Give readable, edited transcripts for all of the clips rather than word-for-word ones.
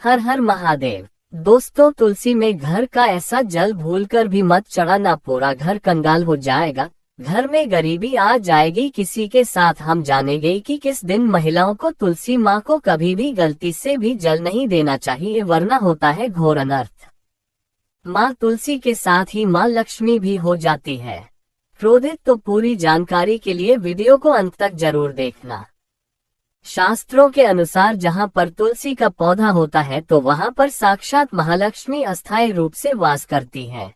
हर हर महादेव। दोस्तों, तुलसी में घर का ऐसा जल भूलकर भी मत चढ़ाना, पूरा घर कंगाल हो जाएगा, घर में गरीबी आ जाएगी। किसी के साथ हम जानेंगे कि किस दिन महिलाओं को तुलसी माँ को कभी भी गलती से भी जल नहीं देना चाहिए, वरना होता है घोर अनर्थ। माँ तुलसी के साथ ही माँ लक्ष्मी भी हो जाती है क्रोधित। तो पूरी जानकारी के लिए वीडियो को अंत तक जरूर देखना। शास्त्रों के अनुसार जहाँ पर तुलसी का पौधा होता है तो वहाँ पर साक्षात महालक्ष्मी अस्थायी रूप से वास करती है।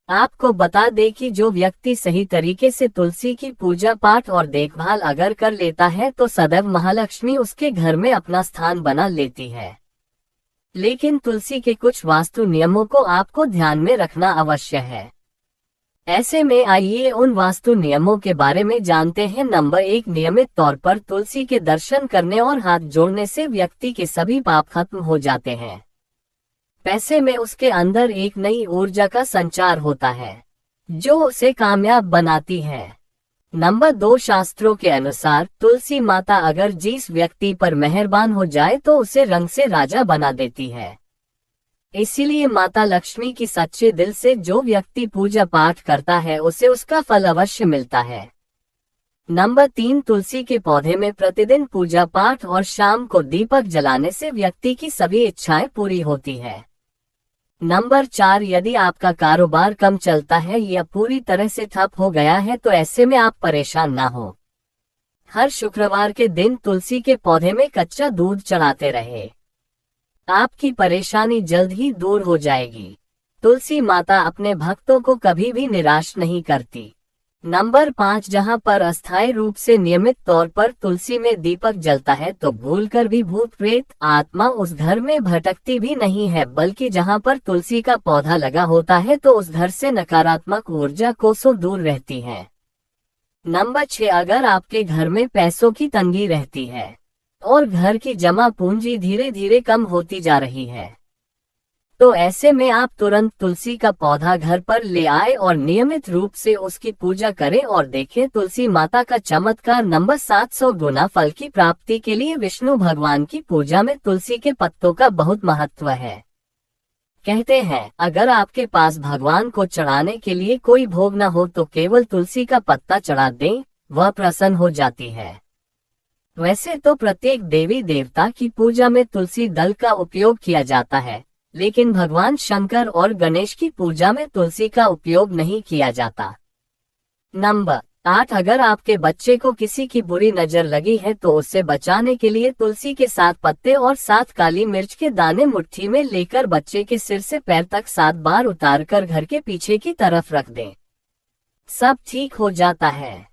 आपको बता दें कि जो व्यक्ति सही तरीके से तुलसी की पूजा पाठ और देखभाल अगर कर लेता है तो सदैव महालक्ष्मी उसके घर में अपना स्थान बना लेती है। लेकिन तुलसी के कुछ वास्तु नियमों को आपको ध्यान में रखना अवश्य है। ऐसे में आइए उन वास्तु नियमों के बारे में जानते हैं। नंबर 1, नियमित तौर पर तुलसी के दर्शन करने और हाथ जोड़ने से व्यक्ति के सभी पाप खत्म हो जाते हैं। पैसे में उसके अंदर एक नई ऊर्जा का संचार होता है जो उसे कामयाब बनाती है। नंबर 2, शास्त्रों के अनुसार तुलसी माता अगर जिस व्यक्ति पर मेहरबान हो जाए तो उसे रंग से राजा बना देती है। इसीलिए माता लक्ष्मी की सच्चे दिल से जो व्यक्ति पूजा पाठ करता है उसे उसका फल अवश्य मिलता है। नंबर 3, तुलसी के पौधे में प्रतिदिन पूजा पाठ और शाम को दीपक जलाने से व्यक्ति की सभी इच्छाएं पूरी होती है। नंबर 4, यदि आपका कारोबार कम चलता है या पूरी तरह से ठप हो गया है तो ऐसे में आप परेशान ना हो। हर शुक्रवार के दिन तुलसी के पौधे में कच्चा दूध चढ़ाते रहे, आपकी परेशानी जल्द ही दूर हो जाएगी। तुलसी माता अपने भक्तों को कभी भी निराश नहीं करती। नंबर 5, जहां पर अस्थायी रूप से नियमित तौर पर तुलसी में दीपक जलता है तो भूलकर भी भूत प्रेत आत्मा उस घर में भटकती भी नहीं है, बल्कि जहां पर तुलसी का पौधा लगा होता है तो उस घर से नकारात्मक ऊर्जा कोसों दूर रहती है। नंबर 6, अगर आपके घर में पैसों की तंगी रहती है और घर की जमा पूंजी धीरे धीरे कम होती जा रही है तो ऐसे में आप तुरंत तुलसी का पौधा घर पर ले आए और नियमित रूप से उसकी पूजा करें और देखें तुलसी माता का चमत्कार। नंबर 7, 100 गुना फल की प्राप्ति के लिए विष्णु भगवान की पूजा में तुलसी के पत्तों का बहुत महत्व है। कहते हैं अगर आपके पास भगवान को चढ़ाने के लिए कोई भोग न हो तो केवल तुलसी का पत्ता चढ़ा दें, वह प्रसन्न हो जाती है। वैसे तो प्रत्येक देवी देवता की पूजा में तुलसी दल का उपयोग किया जाता है, लेकिन भगवान शंकर और गणेश की पूजा में तुलसी का उपयोग नहीं किया जाता। नंबर 8, अगर आपके बच्चे को किसी की बुरी नजर लगी है तो उससे बचाने के लिए तुलसी के 7 पत्ते और 7 काली मिर्च के दाने मुट्ठी में लेकर बच्चे के सिर से पैर तक 7 बार उतारकर घर के पीछे की तरफ रख दें, सब ठीक हो जाता है।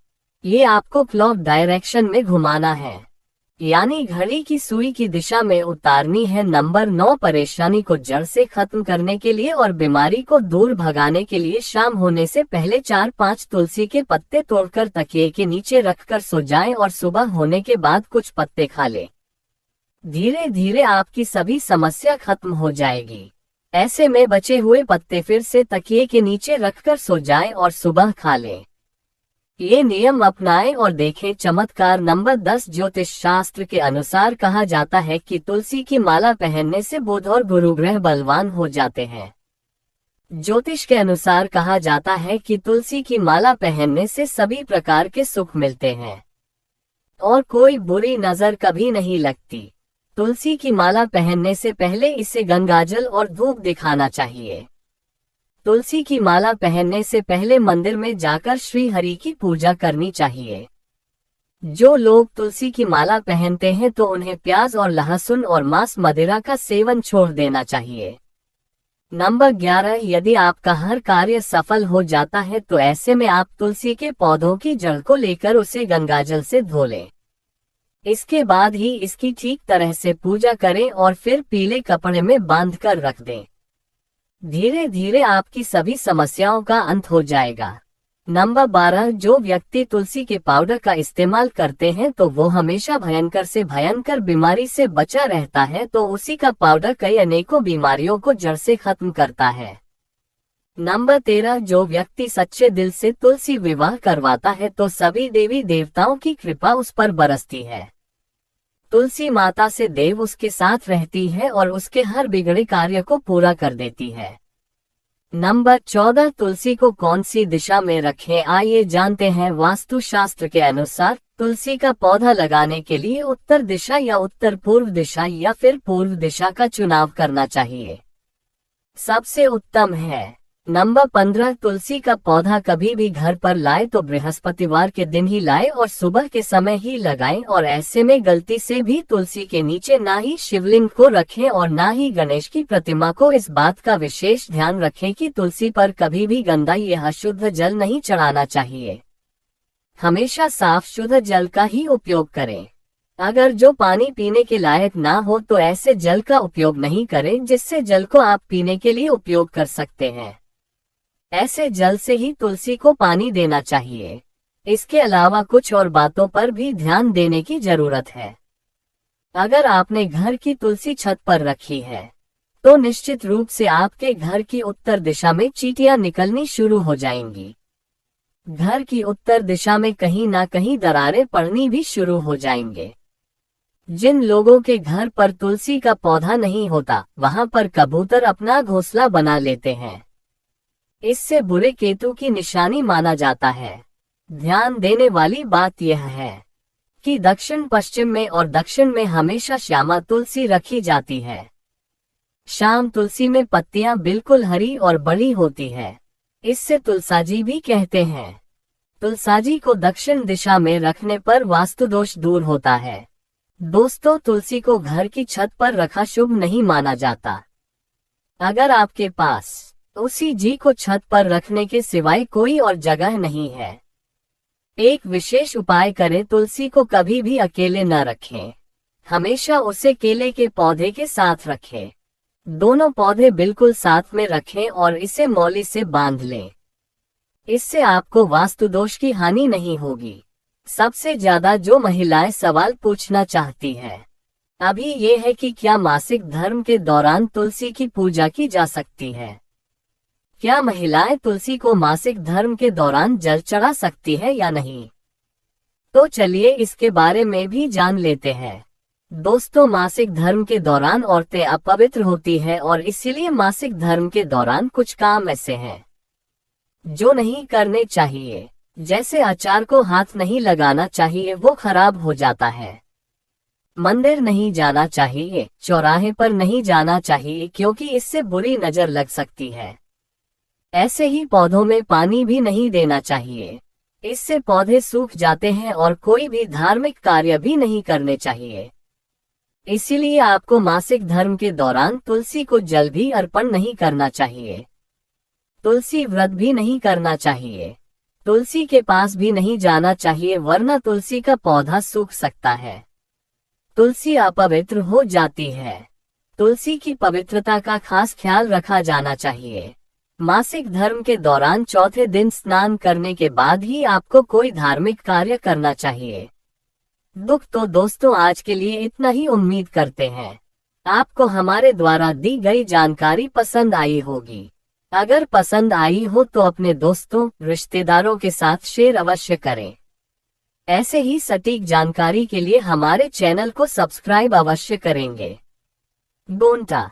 ये आपको क्लॉक डायरेक्शन में घुमाना है, यानी घड़ी की सुई की दिशा में उतारनी है। नंबर 9, परेशानी को जड़ से खत्म करने के लिए और बीमारी को दूर भगाने के लिए शाम होने से पहले 4-5 तुलसी के पत्ते तोड़कर तकिए के नीचे रखकर सो जाएं और सुबह होने के बाद कुछ पत्ते खा लें। धीरे धीरे आपकी सभी समस्या खत्म हो जाएगी। ऐसे में बचे हुए पत्ते फिर से तकिए के नीचे रखकर सो जाएं और सुबह खा लें। ये नियम अपनाएं और देखें चमत्कार। नंबर 10, ज्योतिष शास्त्र के अनुसार कहा जाता है कि तुलसी की माला पहनने से बुध और गुरु ग्रह बलवान हो जाते हैं। ज्योतिष के अनुसार कहा जाता है कि तुलसी की माला पहनने से सभी प्रकार के सुख मिलते हैं और कोई बुरी नजर कभी नहीं लगती। तुलसी की माला पहनने से पहले इसे गंगाजल और धूप दिखाना चाहिए। तुलसी की माला पहनने से पहले मंदिर में जाकर श्री हरि की पूजा करनी चाहिए। जो लोग तुलसी की माला पहनते हैं तो उन्हें प्याज और लहसुन और मांस मदिरा का सेवन छोड़ देना चाहिए। नंबर 11, यदि आपका हर कार्य सफल हो जाता है तो ऐसे में आप तुलसी के पौधों की जड़ को लेकर उसे गंगाजल से धो लें। इसके बाद ही इसकी ठीक तरह से पूजा करें और फिर पीले कपड़े में बांधकर रख दें। धीरे धीरे आपकी सभी समस्याओं का अंत हो जाएगा। नंबर 12, जो व्यक्ति तुलसी के पाउडर का इस्तेमाल करते हैं तो वो हमेशा भयंकर से भयंकर बीमारी से बचा रहता है, तो उसी का पाउडर कई अनेकों बीमारियों को जड़ से खत्म करता है। नंबर 13, जो व्यक्ति सच्चे दिल से तुलसी विवाह करवाता है तो सभी देवी देवताओं की कृपा उस पर बरसती है। तुलसी माता से देव उसके साथ रहती है और उसके हर बिगड़े कार्य को पूरा कर देती है। नंबर 14, तुलसी को कौन सी दिशा में रखें, आइए जानते हैं। वास्तु शास्त्र के अनुसार तुलसी का पौधा लगाने के लिए उत्तर दिशा या उत्तर पूर्व दिशा या फिर पूर्व दिशा का चुनाव करना चाहिए, सबसे उत्तम है। नंबर 15, तुलसी का पौधा कभी भी घर पर लाए तो बृहस्पतिवार के दिन ही लाए और सुबह के समय ही लगाएं, और ऐसे में गलती से भी तुलसी के नीचे ना ही शिवलिंग को रखें और ना ही गणेश की प्रतिमा को। इस बात का विशेष ध्यान रखें कि तुलसी पर कभी भी गंदा या अशुद्ध जल नहीं चढ़ाना चाहिए। हमेशा साफ शुद्ध जल का ही उपयोग करें। अगर जो पानी पीने के लायक ना हो तो ऐसे जल का उपयोग नहीं करें जिससे जल को आप पीने के लिए उपयोग कर सकते हैं। ऐसे जल से ही तुलसी को पानी देना चाहिए। इसके अलावा कुछ और बातों पर भी ध्यान देने की जरूरत है। अगर आपने घर की तुलसी छत पर रखी है तो निश्चित रूप से आपके घर की उत्तर दिशा में चींटियां निकलनी शुरू हो जाएंगी। घर की उत्तर दिशा में कहीं ना कहीं दरारें पड़नी भी शुरू हो जाएंगे। जिन लोगों के घर पर तुलसी का पौधा नहीं होता वहां पर कबूतर अपना घोंसला बना लेते हैं। इससे बुरे केतु की निशानी माना जाता है। ध्यान देने वाली बात यह है कि दक्षिण पश्चिम में और दक्षिण में हमेशा श्यामा तुलसी रखी जाती है। श्याम तुलसी में पत्तियां बिल्कुल हरी और बड़ी होती है। इससे तुलसाजी भी कहते हैं। तुलसाजी को दक्षिण दिशा में रखने पर वास्तु दोष दूर होता है। दोस्तों, तुलसी को घर की छत पर रखा शुभ नहीं माना जाता। अगर आपके पास तुलसी जी को छत पर रखने के सिवाय कोई और जगह नहीं है, एक विशेष उपाय करें। तुलसी को कभी भी अकेले न रखें, हमेशा उसे केले के पौधे के साथ रखें। दोनों पौधे बिल्कुल साथ में रखें और इसे मौली से बांध लें। इससे आपको वास्तु दोष की हानि नहीं होगी। सबसे ज्यादा जो महिलाएं सवाल पूछना चाहती हैं अभी ये है कि क्या मासिक धर्म के दौरान तुलसी की पूजा की जा सकती है? क्या महिलाएं तुलसी को मासिक धर्म के दौरान जल चढ़ा सकती है या नहीं? तो चलिए इसके बारे में भी जान लेते हैं। दोस्तों, मासिक धर्म के दौरान औरतें अपवित्र होती हैं और इसीलिए मासिक धर्म के दौरान कुछ काम ऐसे हैं जो नहीं करने चाहिए। जैसे अचार को हाथ नहीं लगाना चाहिए, वो खराब हो जाता है। मंदिर नहीं जाना चाहिए, चौराहे पर नहीं जाना चाहिए क्योंकि इससे बुरी नजर लग सकती है। ऐसे ही पौधों में पानी भी नहीं देना चाहिए, इससे पौधे सूख जाते हैं। और कोई भी धार्मिक कार्य भी नहीं करने चाहिए। इसीलिए आपको मासिक धर्म के दौरान तुलसी को जल भी अर्पण नहीं करना चाहिए। तुलसी व्रत भी नहीं करना चाहिए। तुलसी के पास भी नहीं जाना चाहिए, वरना तुलसी का पौधा सूख सकता है। तुलसी अपवित्र हो जाती है। तुलसी की पवित्रता का खास ख्याल रखा जाना चाहिए। मासिक धर्म के दौरान चौथे दिन स्नान करने के बाद ही आपको कोई धार्मिक कार्य करना चाहिए। तो दोस्तों, आज के लिए इतना ही। उम्मीद करते हैं आपको हमारे द्वारा दी गई जानकारी पसंद आई होगी। अगर पसंद आई हो तो अपने दोस्तों, रिश्तेदारों के साथ शेयर अवश्य करें। ऐसे ही सटीक जानकारी के लिए हमारे चैनल को सब्सक्राइब अवश्य करेंगे। गोंटा।